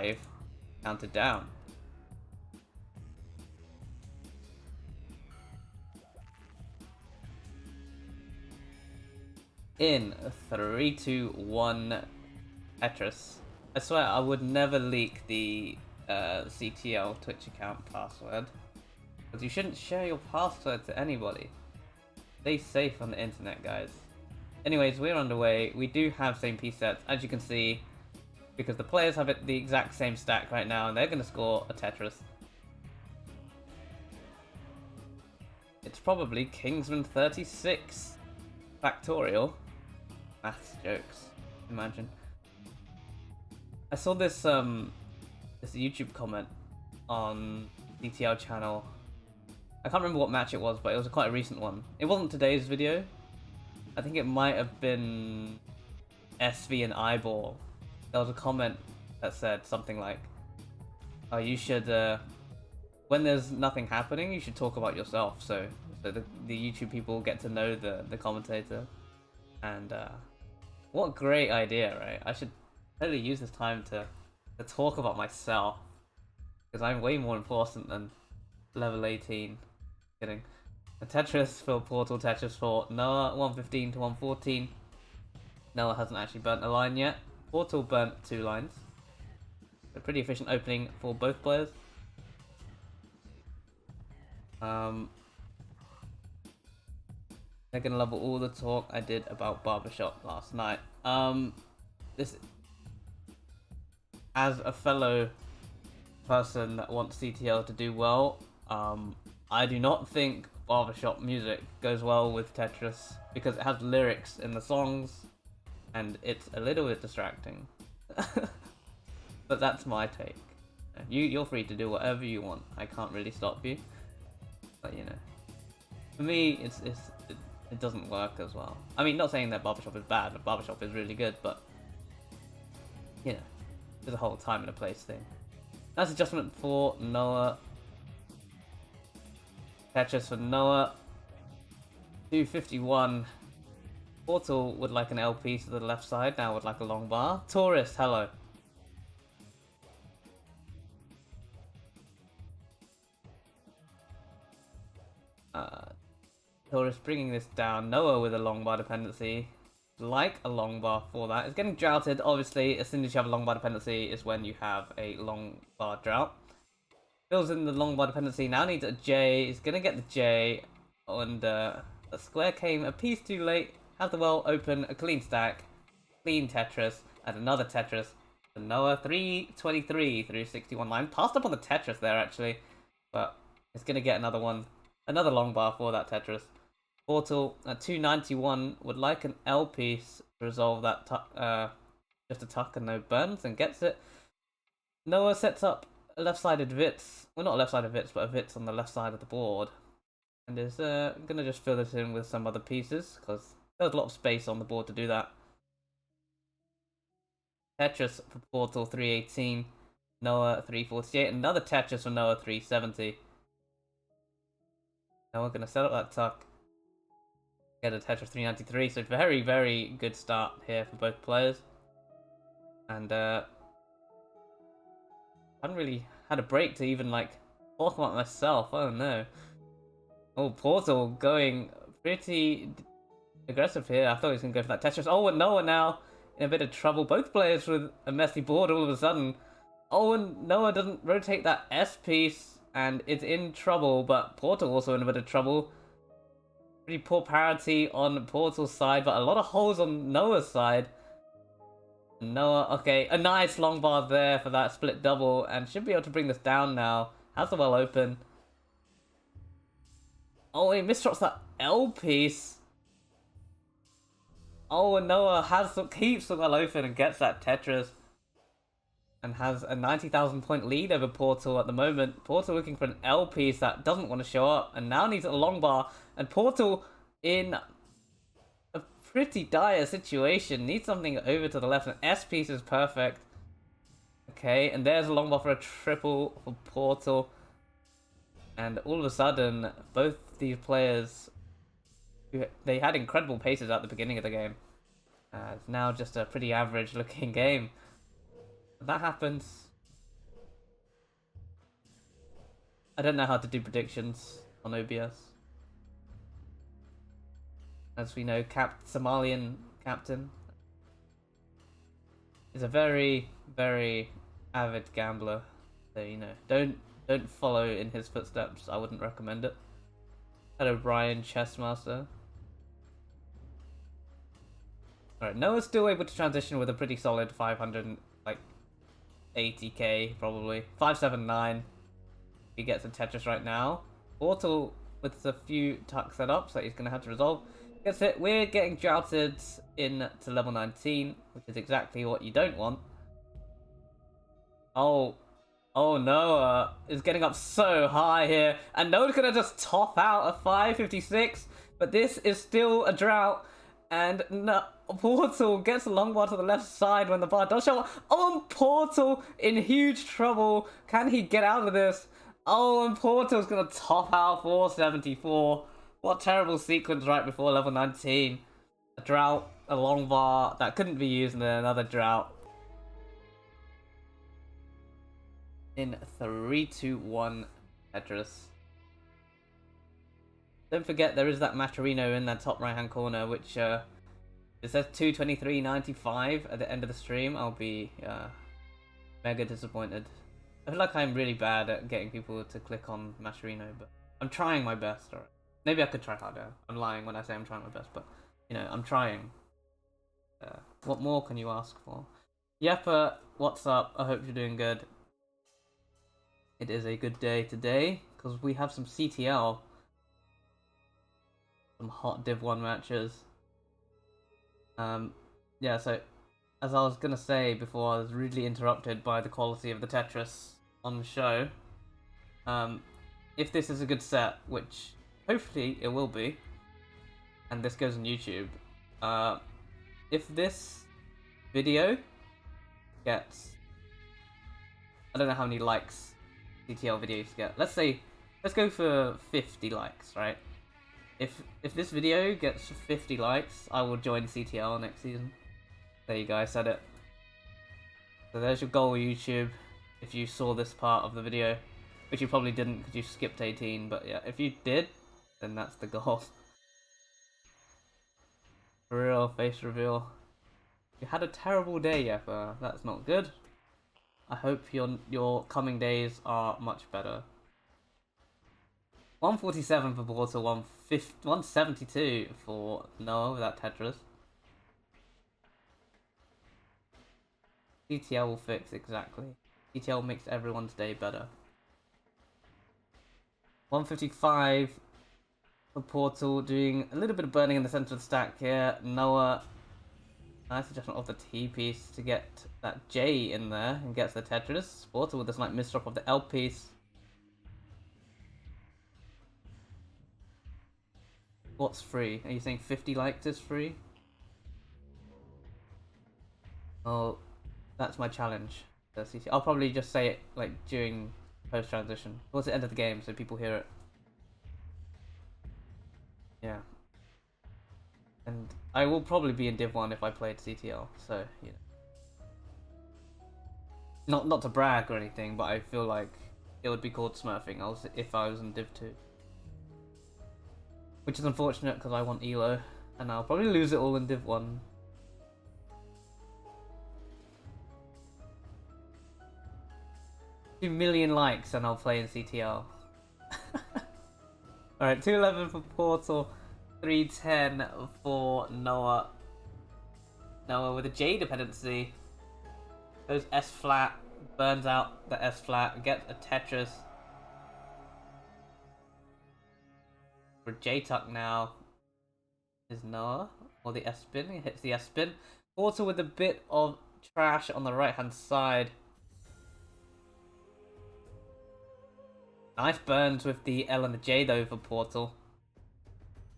wave counted down. In 3, 2, 1, Tetris. I swear I would never leak the CTL Twitch account password. Because you shouldn't share your password to anybody. Stay safe on the internet, guys. Anyways, we're underway. We do have same piece sets, as you can see, because the players have the exact same stack right now, and they're going to score a Tetris. It's probably Kingsman 36 factorial. Maths jokes, imagine. I saw this this YouTube comment on CTL channel. I can't remember what match it was, but it was quite a recent one. It wasn't today's video. I think it might have been SV and Eyeball. There was a comment that said something like, "Oh, you should when there's nothing happening, you should talk about yourself." So the YouTube people get to know the commentator. And what a great idea, right? I should totally use this time to talk about myself, because I'm way more important than level 18. Kidding. A Tetris for Portal, Tetris for Noah, 115 to 114. Noah hasn't actually burnt a line yet. Portal burnt 2 lines. A pretty efficient opening for both players. They're gonna love all the talk I did about Barbershop last night. This, as a fellow person that wants CTL to do well, I do not think Barbershop music goes well with Tetris because it has lyrics in the songs and it's a little bit distracting. But that's my take. You're free to do whatever you want. I can't really stop you. But you know, for me, it doesn't work as well. I mean, not saying that Barbershop is bad, but Barbershop is really good, but you know, there's a whole time and a place thing. Nice adjustment for Noah. Tetris for Noah. 251. Portal would like an LP to the left side, now would like a long bar. Tourist, hello. Tourist bringing this down. Noah with a long bar dependency. Like a long bar for that. It's getting droughted, obviously. As soon as you have a long bar dependency is when you have a long bar drought. Fills in the long bar dependency. Now needs a J. He's gonna get the J. And a square came a piece too late. Has the well open. A clean stack. Clean Tetris. And another Tetris. And Noah 323 through 61 line. Passed up on the Tetris there, actually. But it's gonna get another one. Another long bar for that Tetris. Portal at 291 would like an L piece to resolve that just a tuck and no burns, and gets it. Noah sets up a left-sided Vits. Well, not a left-sided Vits, but a Vits on the left side of the board. And is going to just fill it in with some other pieces, because there's a lot of space on the board to do that. Tetris for Portal 318. Noah 348. Another Tetris for Noah 370. Now we're going to set up that tuck. Get a Tetris 393, so very, very good start here for both players. And I haven't really had a break to even like talk about myself. I don't know. Oh, Portal going pretty aggressive here. I thought he was going to go for that Tetris. Oh, and Noah now in a bit of trouble. Both players with a messy board all of a sudden. Oh, and Noah doesn't rotate that S piece and it's in trouble, but Portal also in a bit of trouble. Pretty poor parity on Portal's side, but a lot of holes on Noah's side. Noah, okay, a nice long bar there for that split double, and should be able to bring this down now. Has the well open. Oh, he misdrops that L piece. Oh, and Noah keeps the well open and gets that Tetris. And has a 90,000 point lead over Portal at the moment. Portal looking for an L piece that doesn't want to show up, and now needs a long bar. And Portal in a pretty dire situation. Needs something over to the left. An S piece is perfect. Okay, and there's a long bar for a triple for Portal. And all of a sudden, both these players, they had incredible paces at the beginning of the game. It's now just a pretty average looking game. That happens. I don't know how to do predictions on OBS. As we know, Somalian captain is a very, very avid gambler. So you know, don't follow in his footsteps. I wouldn't recommend it. Hello, Brian, Chessmaster. Alright, Noah's still able to transition with a pretty solid 500, like 80k probably. 579. He gets a Tetris right now. Portalll with a few tuck setups that he's gonna have to resolve. Gets it. We're getting droughted in to level 19, which is exactly what you don't want. Oh, Noah is getting up so high here, and Noah's gonna just top out a 556. But this is still a drought, and no, Portalll gets a long bar to the left side when the bar does show up. Oh, and Portalll in huge trouble. Can he get out of this? Oh, and Portall's gonna top out 474. What terrible sequence right before level 19. A drought, a long bar that couldn't be used, and then another drought. In 3, 2, 1 Tetris. Don't forget there is that Maturino in that top right hand corner, which it says 223.95 at the end of the stream. I'll be mega disappointed. I feel like I'm really bad at getting people to click on Maturino, but I'm trying my best. Alright, maybe I could try harder. I'm lying when I say I'm trying my best, but you know, I'm trying. What more can you ask for? Yeppa, what's up? I hope you're doing good. It is a good day today because we have some CTL, some hot Div 1 matches. Yeah, so as I was gonna say before, I was rudely interrupted by the quality of the Tetris on the show. If this is a good set, which hopefully it will be, and this goes on YouTube, if this video gets, I don't know how many likes CTL videos get. Let's go for 50 likes, right? If this video gets 50 likes, I will join CTL next season. There you go, I said it. So there's your goal, YouTube. If you saw this part of the video, which you probably didn't because you skipped 18, but yeah, if you did, then that's the goal. For real, face reveal. You had a terrible day, Yeppa. That's not good. I hope your coming days are much better. 147 for Portalll, 172 for Noah without Tetris. CTL will fix, exactly. CTL makes everyone's day better. 155 for Portalll, doing a little bit of burning in the center of the stack here. Noah, nice adjustment of the T piece to get that J in there and gets the Tetris. Portalll with this like misdrop of the L piece. What's free? Are you saying 50 likes is free? Oh, that's my challenge. I'll probably just say it like during post transition. Towards the end of the game so people hear it. Yeah. And I will probably be in Div 1 if I played CTL, so you know. Not to brag or anything, but I feel like it would be called smurfing if I was in Div 2. Which is unfortunate because I want Elo, and I'll probably lose it all in Div 1. $2 million likes and I'll play in CTL. Alright, 211 for Portalll, 310 for Noah. Noah with a J dependency. Goes S flat, burns out the S flat, gets a Tetris. For J tuck now is Noah, or the S spin. He hits the S spin. Portalll with a bit of trash on the right hand side. Nice burns with the L and the J though for Portalll.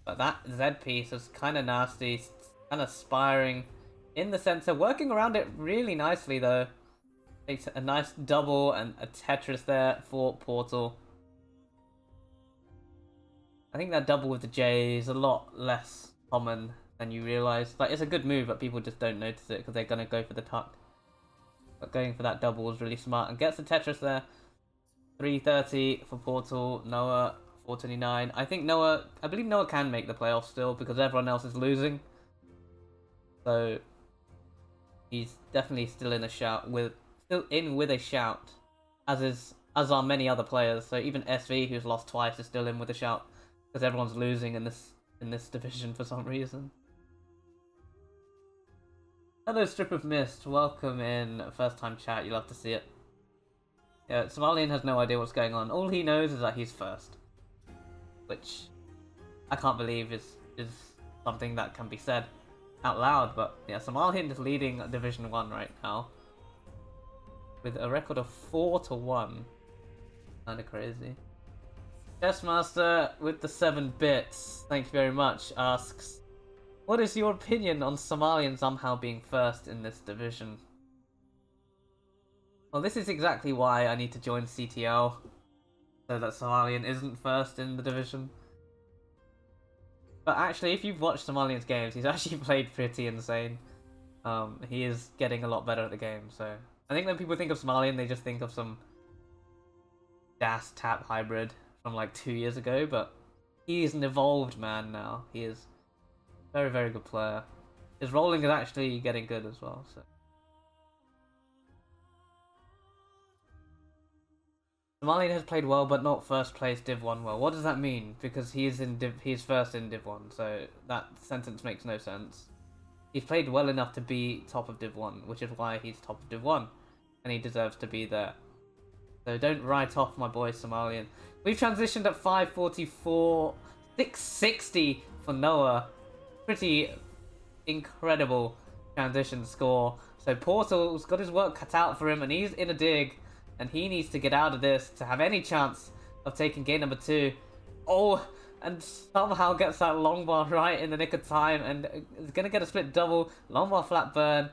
But that Z piece is kind of nasty, kind of spiring in the center, working around it really nicely though. Makes a nice double and a Tetris there for Portalll. I think that double with the J is a lot less common than you realise. Like, it's a good move, but people just don't notice it because they're going to go for the tuck. But going for that double is really smart and gets the Tetris there. 330 for Portalll, Noah 429. I believe Noah can make the playoffs still because everyone else is losing. So he's definitely still in a shout with a shout, as are many other players. So even SV, who's lost twice, is still in with a shout because everyone's losing in this division for some reason. Hello, Strip of Mist. Welcome in. First time chat. You love to see it. Yeah, Somalian has no idea what's going on. All he knows is that he's first, which I can't believe is something that can be said out loud. But yeah, Somalian is leading Division 1 right now with a record of 4-1. Kinda crazy. Chessmaster with the 7 bits, thank you very much, asks, what is your opinion on Somalian somehow being first in this division? Well, this is exactly why I need to join CTL, so that Somalian isn't first in the division. But actually, if you've watched Somalian's games, he's actually played pretty insane. He is getting a lot better at the game, so... I think when people think of Somalian, they just think of some DAS tap hybrid from like 2 years ago, but he's an evolved man now. He is a very, very good player. His rolling is actually getting good as well, so... Somalian has played well, but not first place Div 1 well. What does that mean? Because he's first in Div 1, so that sentence makes no sense. He's played well enough to be top of Div 1, which is why he's top of Div 1. And he deserves to be there. So don't write off my boy Somalian. We've transitioned at 544, 660 for Noah. Pretty incredible transition score. So Portall's got his work cut out for him, and he's in a dig. And he needs to get out of this to have any chance of taking game number 2. Oh, and somehow gets that long bar right in the nick of time, and is going to get a split double, long bar flat burn.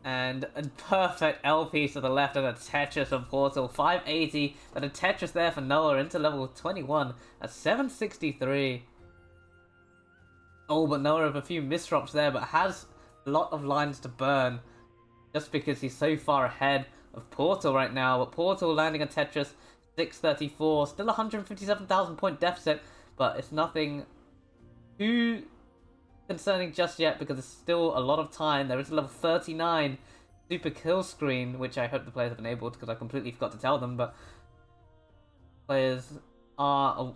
And a perfect L piece to the left and a Tetris of Portalll. 580, but a Tetris there for Noah into level 21 at 763. Oh, but Noah with a few misdrops there, but has a lot of lines to burn. Just because he's so far ahead of Portalll right now. But Portalll landing a Tetris 634. Still 157,000 point deficit. But it's nothing too concerning just yet because there's still a lot of time. There is a level 39 super kill screen, which I hope the players have enabled because I completely forgot to tell them. But players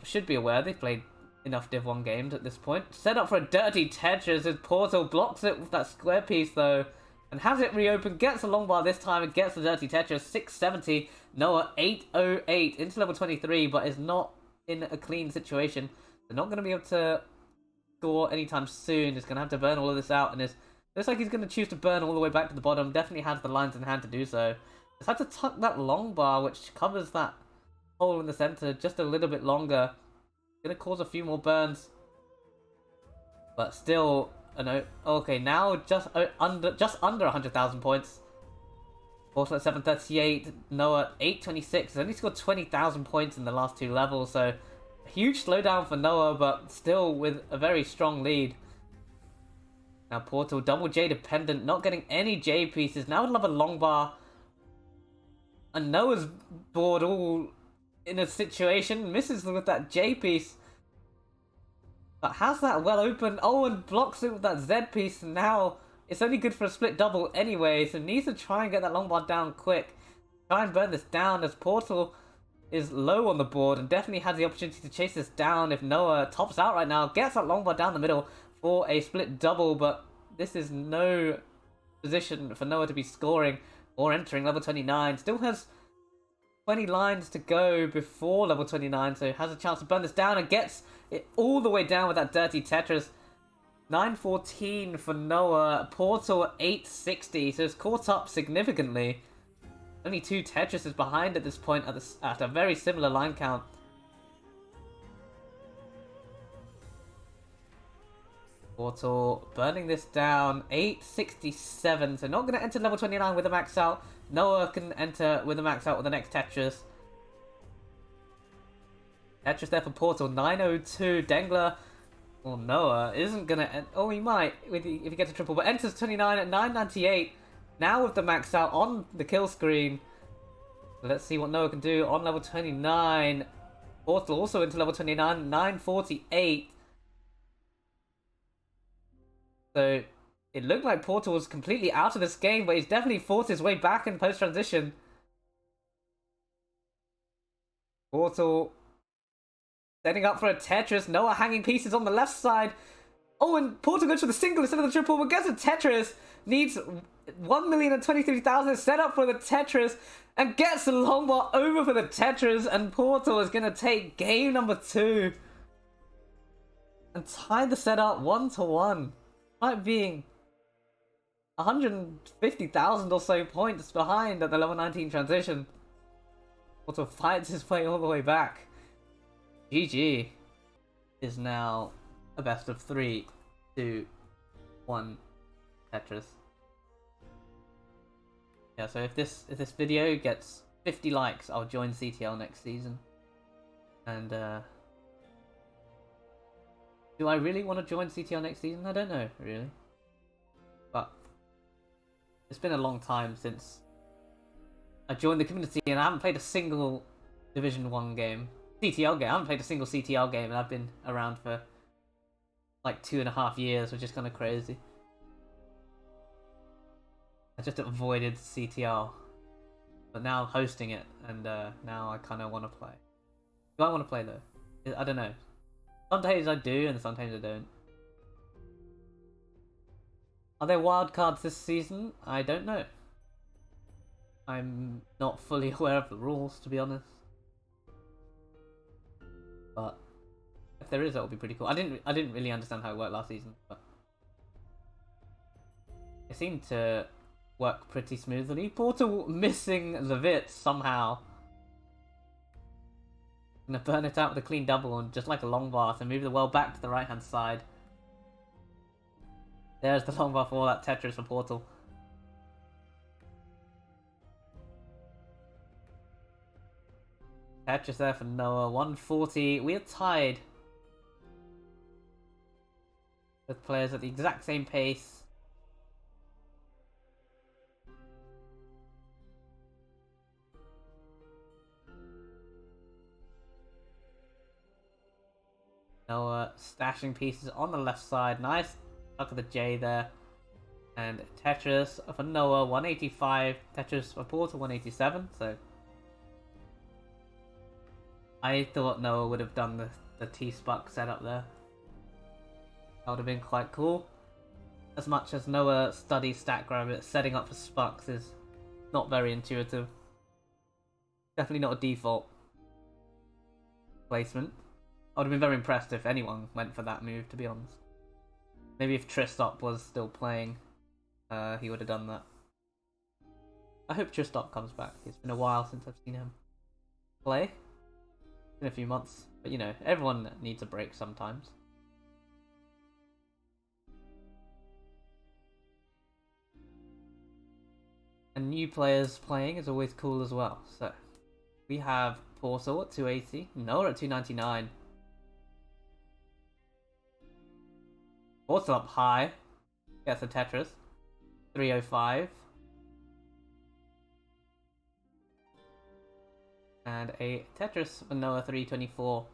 should be aware they've played enough Div 1 games at this point. Set up for a dirty Tetris as Portalll blocks it with that square piece though. And has it reopened, gets a long bar this time, and gets the dirty Tetris, 670, Noah 808 into level 23, but is not in a clean situation. They're not going to be able to score anytime soon. He's going to have to burn all of this out, and looks like he's going to choose to burn all the way back to the bottom. Definitely has the lines in hand to do so. Just had to tuck that long bar, which covers that hole in the center just a little bit longer. Going to cause a few more burns, but still... Okay, now just under 100,000 points. Also at 738, Noah 826. He's only scored 20,000 points in the last 2 levels, so a huge slowdown for Noah, but still with a very strong lead. Now Portalll double J dependent, not getting any J pieces. Now would love a long bar. And Noah's board all in a situation, misses with that J piece. But has that well open. Oh, and blocks it with that Z piece. And now it's only good for a split double anyway. So needs to try and get that long bar down quick. Try and burn this down as Portalll is low on the board and definitely has the opportunity to chase this down if Noah tops out right now. Gets that long bar down the middle for a split double. But this is no position for Noah to be scoring or entering level 29. Still has 20 lines to go before level 29, so has a chance to burn this down and gets it all the way down with that dirty Tetris. 914 for Noah, Portalll 860, so it's caught up significantly. Only 2 Tetrises behind at this point at a very similar line count. Portalll burning this down, 867, so not going to enter level 29 with a max out. Noah can enter with a max out with the next Tetris. Tetris there for Portalll, 902. Dengler, well, Noah isn't going to... Oh, he might if he gets a triple, but enters 29 at 998. Now with the max out on the kill screen. Let's see what Noah can do on level 29. Portalll also into level 29, 948. So it looked like Portalll was completely out of this game, but he's definitely fought his way back in post-transition. Portalll setting up for a Tetris. Noah hanging pieces on the left side. Oh, and Portalll goes for the single instead of the triple, but gets a Tetris. Needs 1,023,000 set up for the Tetris and gets the long ball over for the Tetris, and Portalll is going to take game number 2 and tie the setup 1-1. Despite being 150,000 or so points behind at the level 19 transition. Portalll fights his way all the way back. GG is now a best of 3, 2, 1 Tetris. Yeah, so if this video gets 50 likes, I'll join CTL next season. And do I really want to join CTL next season? I don't know, really. But it's been a long time since I joined the community, and I haven't played a single Division 1 game. CTL game. I haven't played a single CTL game, and I've been around for like 2.5 years, which is kind of crazy. I just avoided CTL, but now I'm hosting it, and now I kind of want to play. Do I want to play though? I don't know. Sometimes I do, and sometimes I don't. Are there wildcards this season? I don't know. I'm not fully aware of the rules, to be honest. But if there is, that would be pretty cool. I didn't really understand how it worked last season, but it seemed to work pretty smoothly. Portalll missing the Vit somehow. Gonna burn it out with a clean double and just like a long bar to move the well back to the right hand side. There's the long bar for all that Tetris for Portalll. Tetris there for Noah, 140. We are tied with players at the exact same pace. Noah stashing pieces on the left side. Nice tuck of the J there. And Tetris for Noah, 185. Tetris for Portalll, 187. So I thought Noah would have done the T-Spuck setup there. That would have been quite cool. As much as Noah studies Stack Rabbit, setting up for Spucks is not very intuitive. Definitely not a default placement. I would have been very impressed if anyone went for that move, to be honest. Maybe if Tristop was still playing, he would have done that. I hope Tristop comes back. It's been a while since I've seen him play. It's been a few months. But you know, everyone needs a break sometimes. And new players playing is always cool as well. So, we have Portalll at 280. Noah at 299. Portalll up high. Gets a Tetris. 305. And a Tetris for Noah, 324.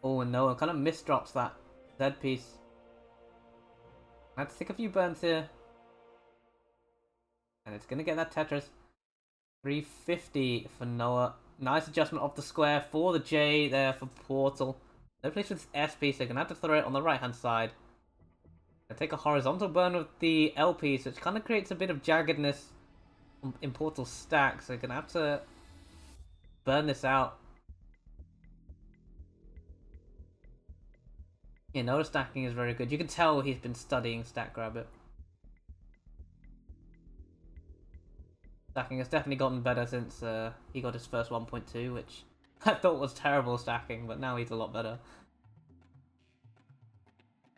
Oh, and Noah kind of misdrops that Z piece. I had to take a few burns here. And it's going to get that Tetris. 350 for Noah. Nice adjustment of the square for the J there for Portalll. No place with this S piece, they're going to have to throw it on the right hand side. Gonna take a horizontal burn with the L piece, which kind of creates a bit of jaggedness in Portall's stack, so they're going to have to burn this out. Yeah, Noah stacking is very good. You can tell he's been studying Stack Rabbit. Stacking has definitely gotten better since he got his first 1.2, which I thought was terrible stacking, but now he's a lot better.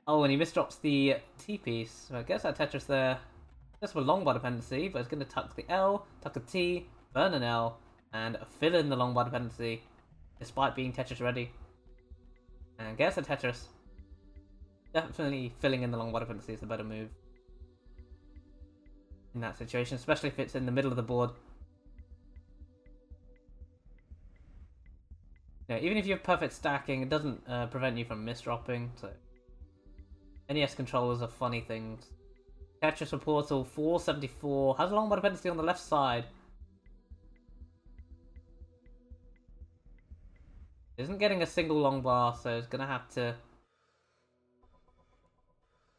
Oh, and he misdrops the T-piece. So I guess that Tetris there, just for long bar dependency, but it's going to tuck the L, tuck a T, burn an L, and fill in the long bar dependency, despite being Tetris ready. And guess a Tetris. Definitely filling in the long bar dependency is the better move in that situation, especially if it's in the middle of the board. You know, even if you have perfect stacking, it doesn't prevent you from misdropping. So NES controllers are funny things. Tetris for Portal 474 has a long bar dependency on the left side. Isn't getting a single long bar, so it's gonna have to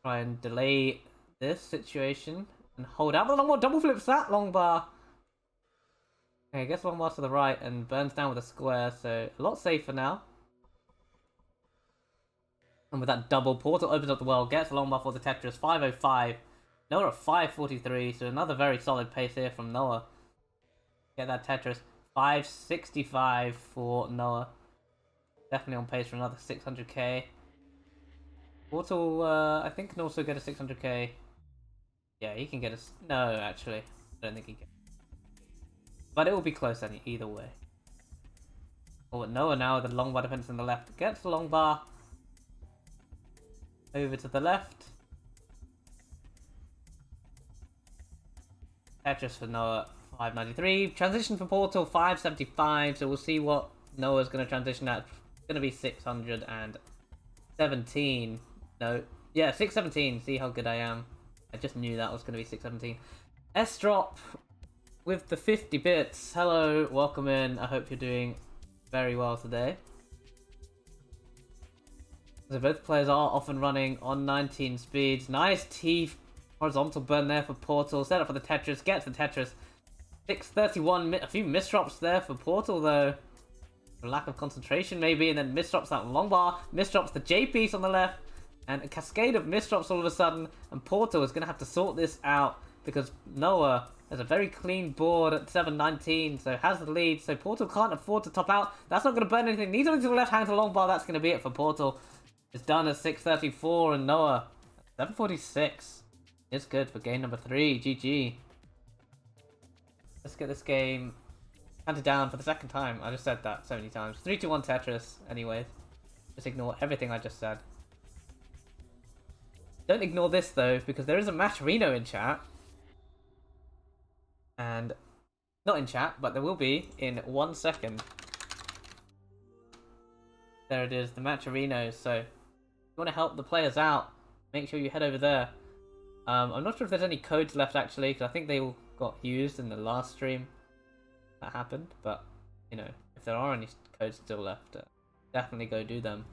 try and delay this situation and hold out the long bar. Double flips that long bar. Okay, gets long bar to the right and burns down with a square, so a lot safer now. And with that double, Portal opens up the world, gets a long bar for the Tetris, 505. Noah at 543, so another very solid pace here from Noah. Get that Tetris, 565 for Noah. Definitely on pace for another 600k. Portal, I think can also get a 600k. Yeah, he can get a... No, actually. I don't think he can. But it will be close either way. Oh, Noah now with the long bar defense on the left. Gets the long bar. Over to the left. Tetris for Noah, 593. Transition for Portal, 575. So we'll see what Noah's going to transition at. It's going to be 617. No. Yeah, 617. See how good I am. I just knew that was going to be 617. S-Drop with the 50 bits. Hello, welcome in. I hope you're doing very well today. So both players are often running on 19 speeds. Nice T horizontal burn there for Portal. Set up for the Tetris. Gets the Tetris. 631. A few misdrops there for Portal though. For lack of concentration maybe. And then misdrops that long bar. Misdrops the J piece on the left. And a cascade of misdrops all of a sudden. And Portal is going to have to sort this out. Because Noah has a very clean board at 719. So has the lead. So Portal can't afford to top out. That's not going to burn anything. Needs only to the left hand to the long bar. That's going to be it for Portal. It's done at 634 and Noah 746. It's good for game number 3. GG. Let's get this game handed down for the second time. I just said that so many times. 3-2-1 Tetris, anyways. Just ignore everything I just said. Don't ignore this though, because there is a Matcherino in chat. And not in chat, but there will be in 1 second. There it is, the Matcherinos. So if you want to help the players out, make sure you head over there. I'm not sure if there's any codes left actually, because I think they all got used in the last stream that happened. But, you know, if there are any codes still left, definitely go do them.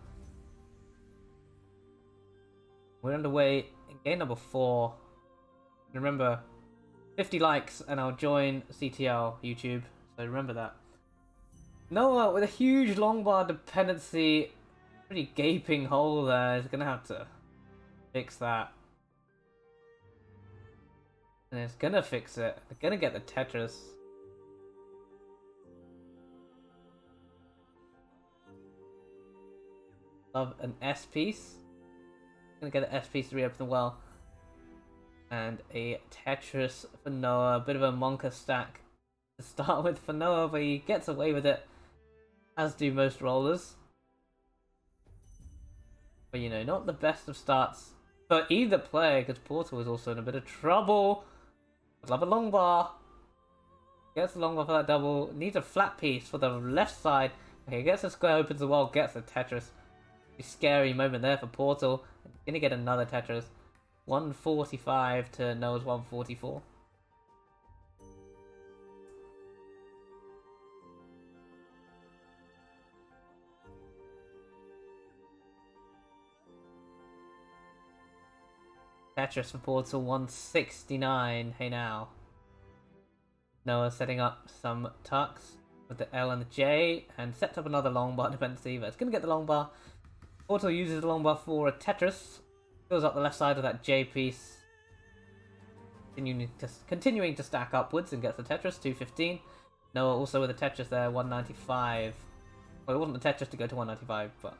We're underway in game number 4. Remember, 50 likes and I'll join CTL YouTube, so remember that. Noah with a huge long bar dependency, pretty gaping hole there, is going to have to fix that. And it's going to fix it. They're going to get the Tetris. Love an S piece. Going to get the S piece to reopen the well. And a Tetris for Noah. A bit of a Monka stack to start with for Noah, but he gets away with it. As do most rollers. But you know, not the best of starts for either player, because Portal is also in a bit of trouble. I'd love a long bar. Gets a long bar for that double. Needs a flat piece for the left side. Okay, gets a square, opens the wall, gets a Tetris. A scary moment there for Portal. Gonna get another Tetris. 145 to Noah's 144. Tetris for Portal 169. Hey now. Noah setting up some tucks with the L and the J and sets up another long bar dependency, but it's going to get the long bar. Portal uses the long bar for a Tetris. Fills up the left side of that J piece. Continuing to stack upwards and gets the Tetris, 215. Noah also with a Tetris there, 195. Well, it wasn't the Tetris to go to 195, but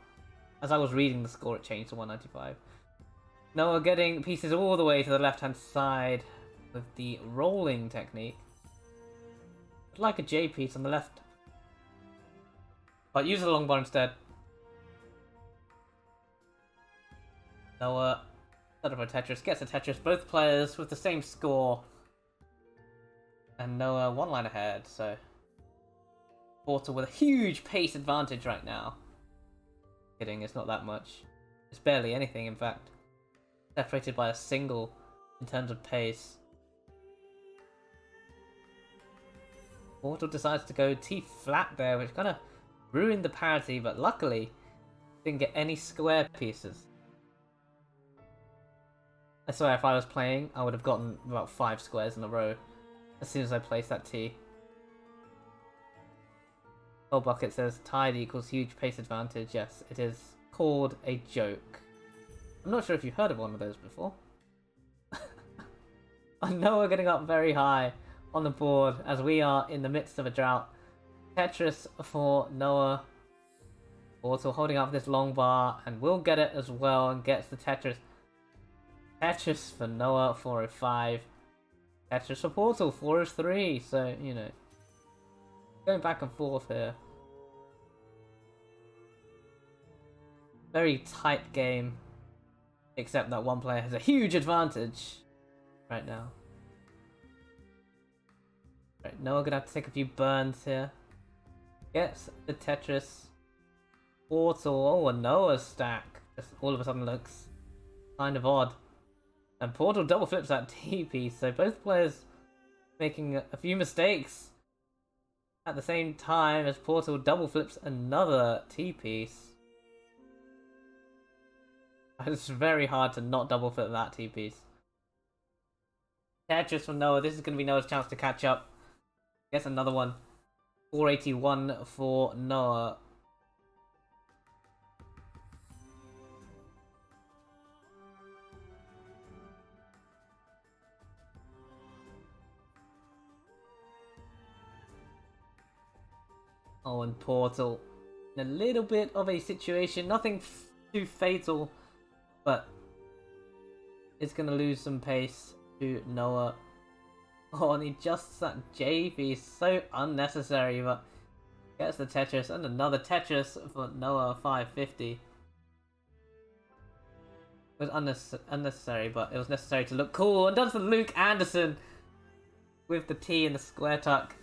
as I was reading the score, it changed to 195. Noah getting pieces all the way to the left-hand side with the rolling technique. Like a J piece on the left. But use the long bar instead. Noah set up a Tetris, gets a Tetris, both players with the same score. And Noah one line ahead, so Portalll with a huge pace advantage right now. Kidding, it's not that much. It's barely anything, in fact. Separated by a single in terms of pace. Portalll decides to go T-flat there, which kind of ruined the parity, but luckily didn't get any square pieces. I swear if I was playing, I would have gotten about 5 squares in a row as soon as I placed that T. Oh, Bucket says tide equals huge pace advantage. Yes, it is called a joke. I'm not sure if you've heard of one of those before. I know we're getting up very high on the board as we are in the midst of a drought. Tetris for Noah. Also holding up this long bar and will get it as well and gets the Tetris. Tetris for Noah 405. Tetris for Portalll 403. So, you know, going back and forth here. Very tight game. Except that one player has a huge advantage right now. Right, Noah gonna have to take a few burns here. Gets the Tetris. Portalll, oh, a Noah stack. Just all of a sudden looks kind of odd. And Portalll double flips that T piece, so both players making a few mistakes at the same time as Portalll double flips another T piece. It's very hard to not double flip that T piece. Tetris from Noah, this is going to be Noah's chance to catch up. Gets another one. 481 for Noah. Oh, and Portalll in a little bit of a situation, nothing too fatal, but it's going to lose some pace to Noah. Oh, and he adjusts that JV, so unnecessary, but gets the Tetris and another Tetris for Noah 550. It was unnecessary, but it was necessary to look cool, and does the Luke Anderson with the T and the square tuck.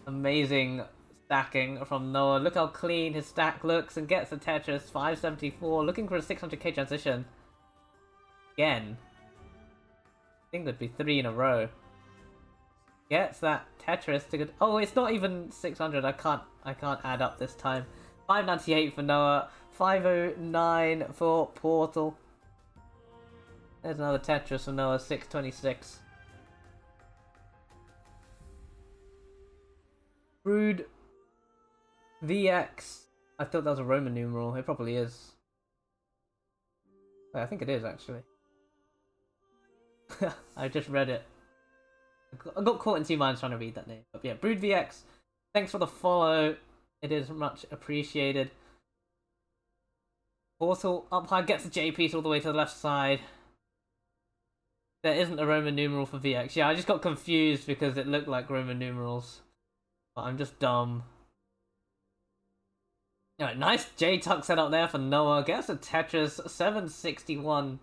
Amazing stacking from Noah. Look how clean his stack looks and gets the Tetris 574, looking for a 600k transition. Again. I think there'd be 3 in a row. Gets that Tetris to good. Oh, it's not even 600. I can't add up this time. 598 for Noah, 509 for Portalll. There's another Tetris for Noah, 626. Brood VX. I thought that was a Roman numeral. It probably is. Wait, I think it is actually. I just read it. I got caught in 2 minds trying to read that name. But yeah, Brood VX. Thanks for the follow. It is much appreciated. Portalll up high, gets the J piece all the way to the left side. There isn't a Roman numeral for VX. Yeah, I just got confused because it looked like Roman numerals. But I'm just dumb. Alright, nice J-tuck setup there for Noah. Gets a Tetris 761.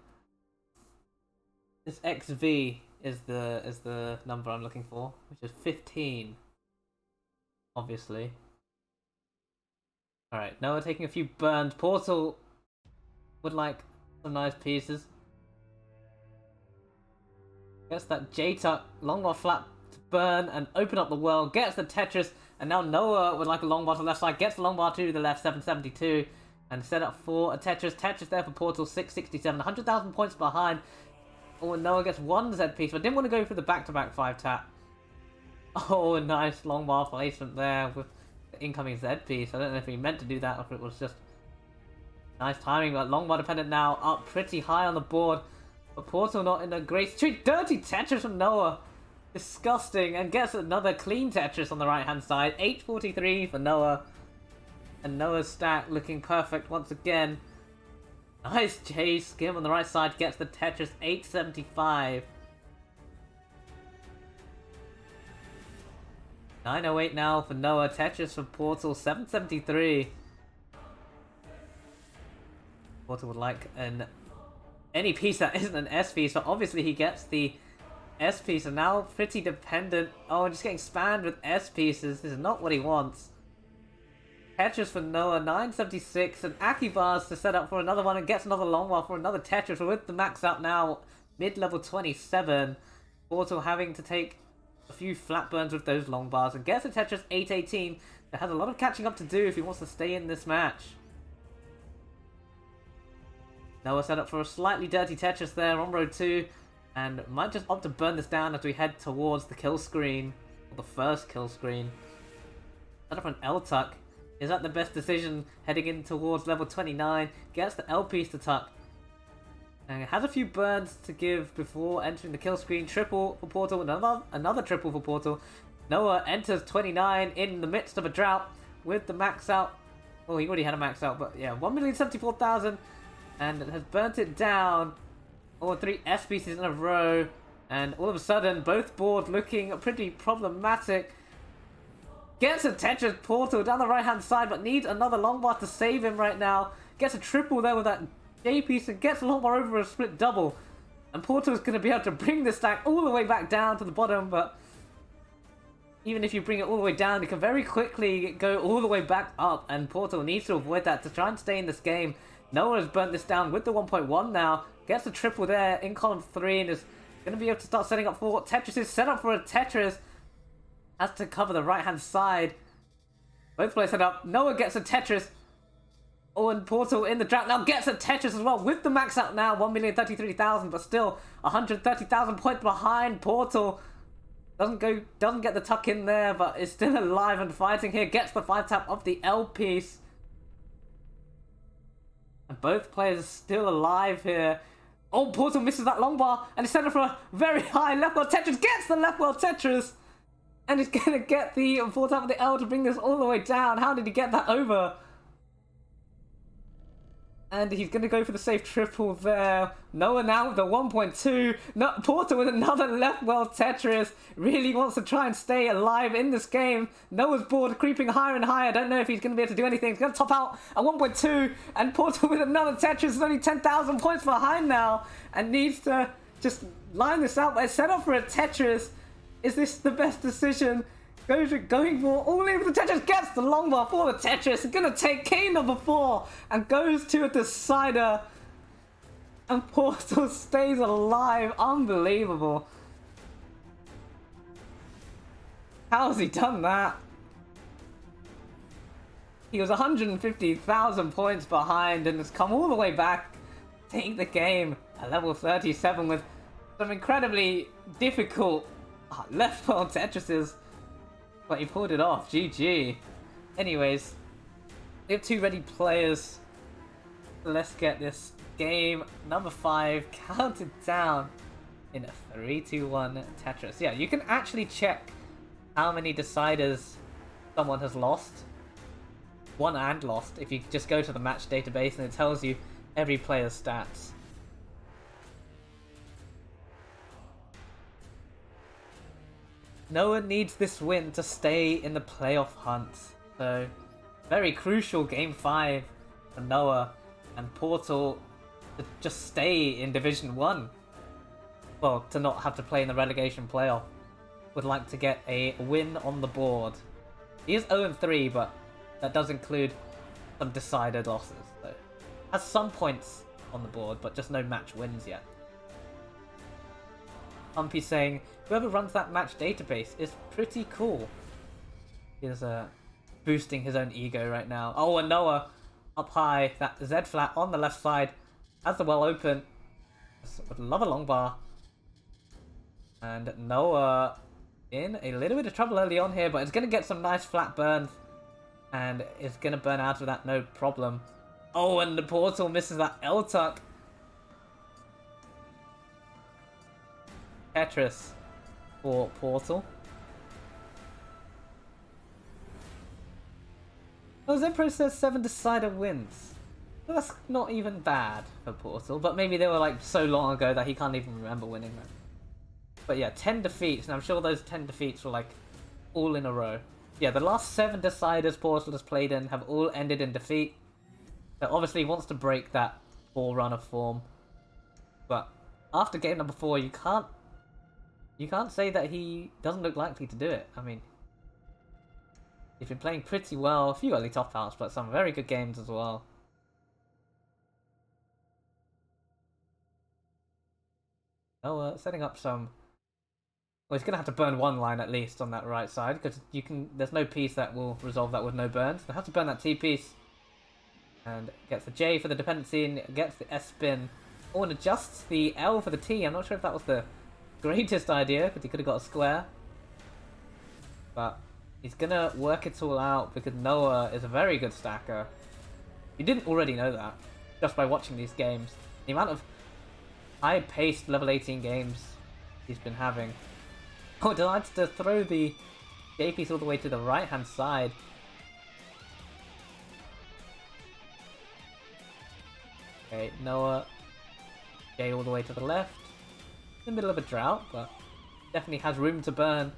This XV is the number I'm looking for, which is 15. Obviously. Alright, Noah taking a few burns. Portalll would like some nice pieces. Gets that J-tuck, long bar flat to burn and open up the world. Gets the Tetris, and now Noah would like a long bar to the left side. Gets the long bar to the left, 772, and set up for a Tetris. Tetris there for Portalll, 667, 100,000 points behind. Oh, and Noah gets one Z piece, but didn't want to go for the back-to-back 5-tap. Oh, a nice long bar placement there with the incoming Z piece. I don't know if he meant to do that or if it was just nice timing, but long bar dependent now, up pretty high on the board. But Portalll not in a great streak. Dirty Tetris from Noah. Disgusting. And gets another clean Tetris on the right-hand side. 843 for Noah. And Noah's stack looking perfect once again. Nice J skim on the right side. Gets the Tetris 875. 908 now for Noah. Tetris for Portalll 773. Portalll would like any piece that isn't an S piece, but obviously he gets the S piece, and now pretty dependent. Oh, just getting spammed with S pieces. This is not what he wants. Tetris for Noah, 976, and Akibars to set up for another one and gets another long one for another Tetris with the max out now, mid-level 27. Portalll having to take a few flat burns with those long bars and gets a Tetris 818 that has a lot of catching up to do if he wants to stay in this match. Noah set up for a slightly dirty Tetris there on row 2 and might just opt to burn this down as we head towards the kill screen, or the first kill screen. Set up for an L-tuck. Is that the best decision heading in towards level 29? Gets the L piece to tuck. And has a few burns to give before entering the kill screen. Triple for Portalll, another triple for Portalll. Noah enters 29 in the midst of a drought with the max out. Well, he already had a max out, but yeah, 1,074,000. And has burnt it down. All 3 S pieces in a row. And all of a sudden, both boards looking pretty problematic. Gets a Tetris Portalll down the right-hand side, but needs another long bar to save him right now. Gets a triple there with that J piece and gets a long bar over a split double. And Portall's going to be able to bring the stack all the way back down to the bottom, but even if you bring it all the way down, it can very quickly go all the way back up, and Portalll needs to avoid that to try and stay in this game. Noah has burnt this down with the 1.1 now. Gets a triple there in column 3 and is going to be able to start setting up for Tetris. Is set up for a Tetris. Has to cover the right-hand side. Both players set up. Noah gets a Tetris. Oh, and Portalll in the drought now gets a Tetris as well with the max out now. 1,033,000, but still 130,000 points behind. Portalll doesn't get the tuck in there, but is still alive and fighting here. Gets the 5-tap of the L piece. And both players are still alive here. Oh, Portalll misses that long bar and is set up for a very high left world Tetris. Gets the left world Tetris. And he's going to get the 4-tap of the L to bring this all the way down. How did he get that over? And he's going to go for the safe triple there. Noah now with the 1.2. No, Portalll with another left world Tetris. Really wants to try and stay alive in this game. Noah's board creeping higher and higher. I don't know if he's going to be able to do anything. He's going to top out at 1.2. And Portalll with another Tetris is only 10,000 points behind now. And needs to just line this out. But it's set up for a Tetris. Is this the best decision? Going for all in with the Tetris, gets the long bar for the Tetris, gonna take K number 4 and goes to a decider. And Portalll stays alive. Unbelievable. How has he done that? He was 150,000 points behind and has come all the way back, take the game at level 37 with some incredibly difficult left world Tetrises, but he pulled it off. GG. Anyways, we have 2 ready players. Let's get this game number 5 counted down in a 3-2-1 Tetris. Yeah, you can actually check how many deciders someone has lost. Won and lost if you just go to the match database and it tells you every player's stats. Noah needs this win to stay in the playoff hunt. So, very crucial game 5 for Noah and Portalll to just stay in Division 1. Well, to not have to play in the relegation playoff. Would like to get a win on the board. He is 0-3, but that does include some decided losses. So, has some points on the board, but just no match wins yet. Humpy saying, whoever runs that match database is pretty cool. He's boosting his own ego right now. Oh, and Noah up high, that Z flat on the left side, has the well open. Would love a long bar. And Noah in a little bit of trouble early on here, but it's going to get some nice flat burns. And is going to burn out of that no problem. Oh, and the Portalll misses that L-tuck. Tetris for Portalll. Oh, Zepro says 7 decider wins. Well, that's not even bad for Portalll, but maybe they were like so long ago that he can't even remember winning them. But yeah, 10 defeats, and I'm sure those 10 defeats were like all in a row. Yeah, the last 7 deciders Portalll has played in have all ended in defeat. So obviously he wants to break that 4 run of form. But after game number 4, you can't say that he doesn't look likely to do it. I mean, He's been playing pretty well. A few early top outs, but some very good games as well. Oh, setting up some. Well, he's gonna have to burn one line at least on that right side because you can. There's no piece that will resolve that with no burns. They have to burn that T piece, and gets the J for the dependency and gets the S spin. Oh, and adjusts the L for the T. I'm not sure if that was the greatest idea because he could have got a square, but he's gonna work it all out because Noah is a very good stacker. You didn't already know that just by watching these games. The amount of high-paced level 18 games he's been having. Oh, decides to throw the J piece all the way to the right-hand side. Okay, Noah, J all the way to the left. In the middle of a drought, but definitely has room to burn.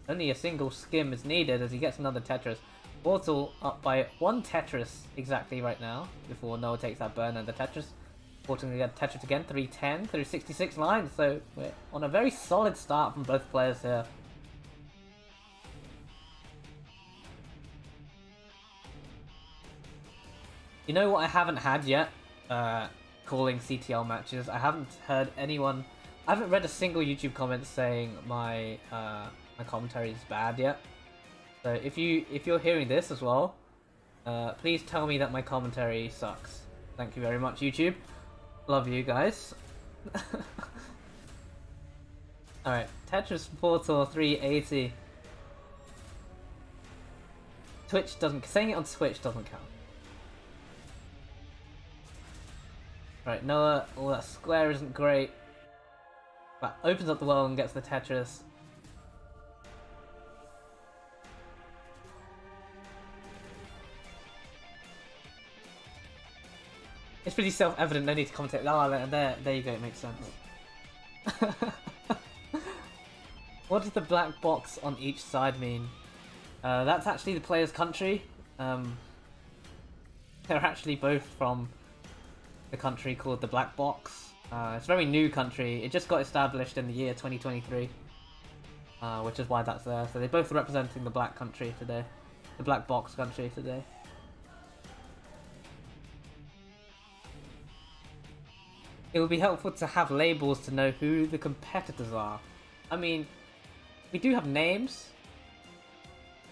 Only a single skim is needed as he gets another Tetris. Portalll up by 1 Tetris exactly right now before Noah takes that burn and the Tetris. Portalll to get Tetris again, 310 through 66 lines, so we're on a very solid start from both players here. You know what I haven't had yet? Calling CTL matches. I haven't heard anyone. I haven't read a single YouTube comment saying my my commentary is bad yet. So if you're hearing this as well, please tell me that my commentary sucks. Thank you very much, YouTube. Love you guys. Alright, Tetris Portalll 380. Twitch doesn't. Saying it on Twitch doesn't count. Right, Noah, oh, that square isn't great. But opens up the world and gets the Tetris. It's pretty self-evident, no need to commentate. Oh, there you go, it makes sense. What does the black box on each side mean? That's actually the player's country. They're actually both from the country called the Black Box. It's a very new country. It just got established in the year 2023, which is why that's there. So they're both representing the Black country today, the Black Box country today. It would be helpful to have labels to know who the competitors are. I mean, we do have names.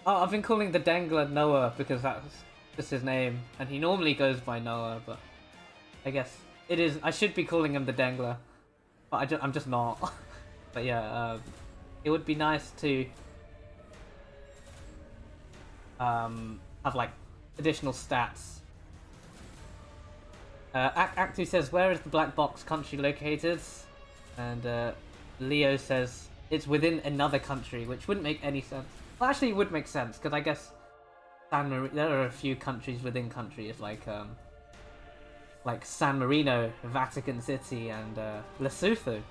Oh, I've been calling the Dengler Noah because that's just his name, and he normally goes by Noah, but I guess it is. I should be calling him the Dengler, but I'm just not. But yeah, it would be nice to have like additional stats. Actu says, where is the Black Box country located? And Leo says, it's within another country, which wouldn't make any sense. Well, actually it would make sense, because I guess there are a few countries within countries, like San Marino, Vatican City, and Lesotho.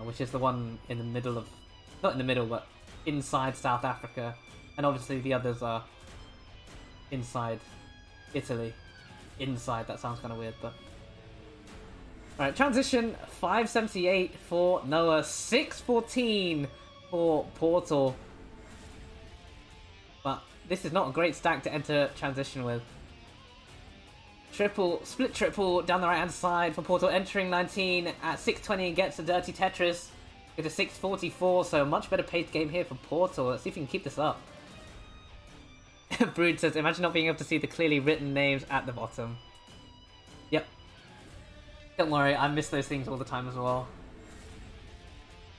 Which is the one in the middle of... Not in the middle, but inside South Africa. And obviously the others are inside Italy. Inside, that sounds kind of weird, but... Alright, transition 578 for Noah, 614 for Portalll. But this is not a great stack to enter transition with. Split triple down the right hand side for Portalll, entering 19 at 620 and gets a dirty Tetris. Get a 644, so a much better paced game here for Portalll. Let's see if we can keep this up. Brood says, imagine not being able to see the clearly written names at the bottom. Yep. Don't worry, I miss those things all the time as well.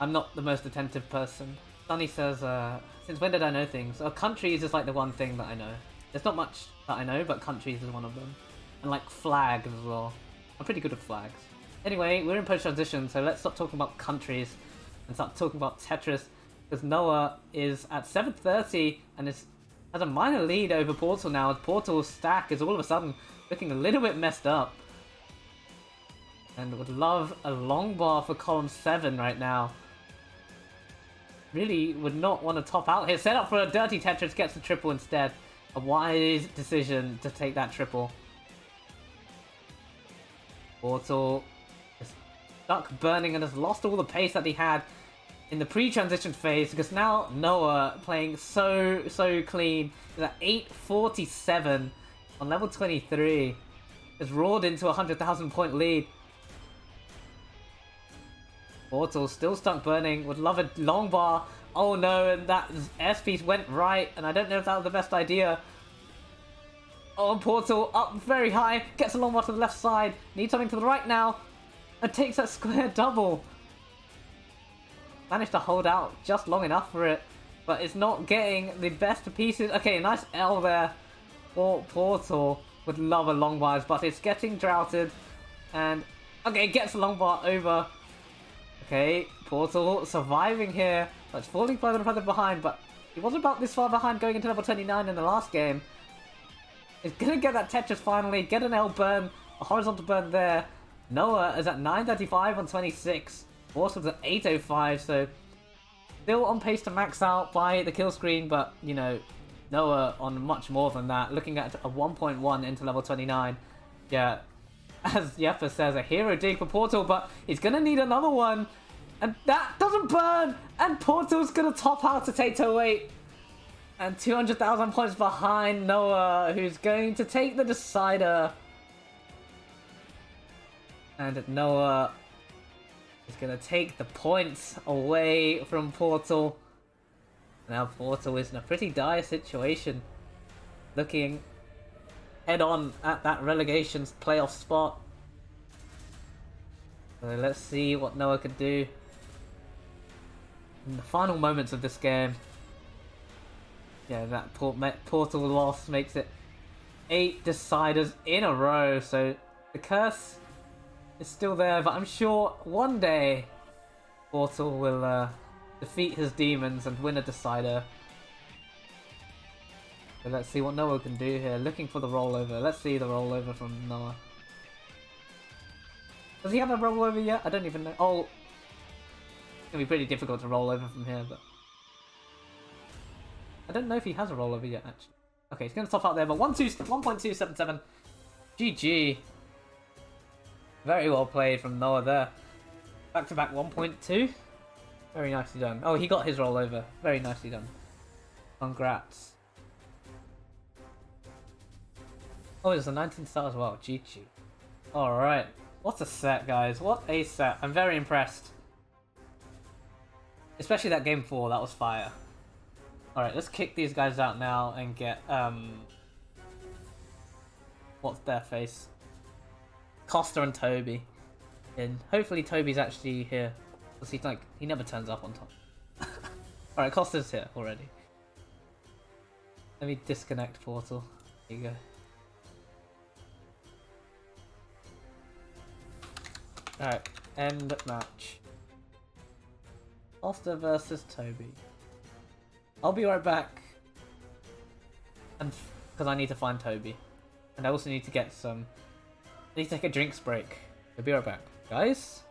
I'm not the most attentive person. Sunny says, since when did I know things? Oh, countries is like the one thing that I know. There's not much that I know, but countries is one of them. And like flags as well. I'm pretty good at flags. Anyway, we're in post-transition, so let's stop talking about countries and start talking about Tetris. Because Noah is at 730 and has a minor lead over Portalll now, as Portall's stack is all of a sudden looking a little bit messed up. And would love a long bar for column 7 right now. Really would not want to top out here. Set up for a dirty Tetris, gets the triple instead. A wise decision to take that triple. Portalll is stuck burning and has lost all the pace that he had. in the pre-transition phase, because now Noah playing so clean. He's at 847 on level 23. Has roared into a 100,000 point lead. Portalll still stuck burning. Would love a long bar. Oh no, and that S piece went right, and I don't know if that was the best idea. Oh, and Portalll up very high, gets a long bar to the left side, needs something to the right now, and takes that square double. Managed to hold out just long enough for it, but it's not getting the best pieces. Okay, nice L there for Portalll. Would love a long bars, but it's getting droughted, and okay, gets a long bar over. Okay, Portalll surviving here, but it's falling further behind, but he wasn't about this far behind going into level 29 in the last game. He's gonna get that Tetris finally, get an L burn, a horizontal burn there. Noah is at 935 on 26, Portall's at 805, so still on pace to max out by the kill screen, but, you know, Noah on much more than that, looking at a 1.1 into level 29. Yeah, as Yeppa says, a hero dig for Portalll, but he's gonna need another one, and that doesn't burn, and Portall's gonna top out at 808, and 200,000 points behind Noah, who's going to take the decider. And Noah is gonna take the points away from Portalll. Now Portalll is in a pretty dire situation, looking head on at that relegation's playoff spot. So let's see what Noah could do in the final moments of this game. Yeah, that Portalll loss makes it 8 deciders in a row, so the curse is still there, but I'm sure one day Portalll will defeat his demons and win a decider. So let's see what Noah can do here. Looking for the rollover. Let's see the rollover from Noah. Does he have a rollover yet? I don't even know. Oh, it's gonna be pretty difficult to roll over from here, but I don't know if he has a rollover yet, actually. Okay, he's gonna top out there, but 1.277. GG. Very well played from Noah there. Back to back 1.2. Very nicely done. Oh, he got his rollover. Very nicely done. Congrats. Oh, it's a 19 star as well. GG. Alright. What a set, guys. What a set. I'm very impressed. Especially that game 4. That was fire. Alright, let's kick these guys out now and get, what's their face? Costa and Toby. And hopefully Toby's actually here. Because he's like, he never turns up on time. Alright, Costa's here already. Let me disconnect Portalll. There you go. Alright, end match. Costa versus Toby. I'll be right back. And because I need to find Toby. And I also need to get some... I need to take a drinks break. I'll be right back. Guys?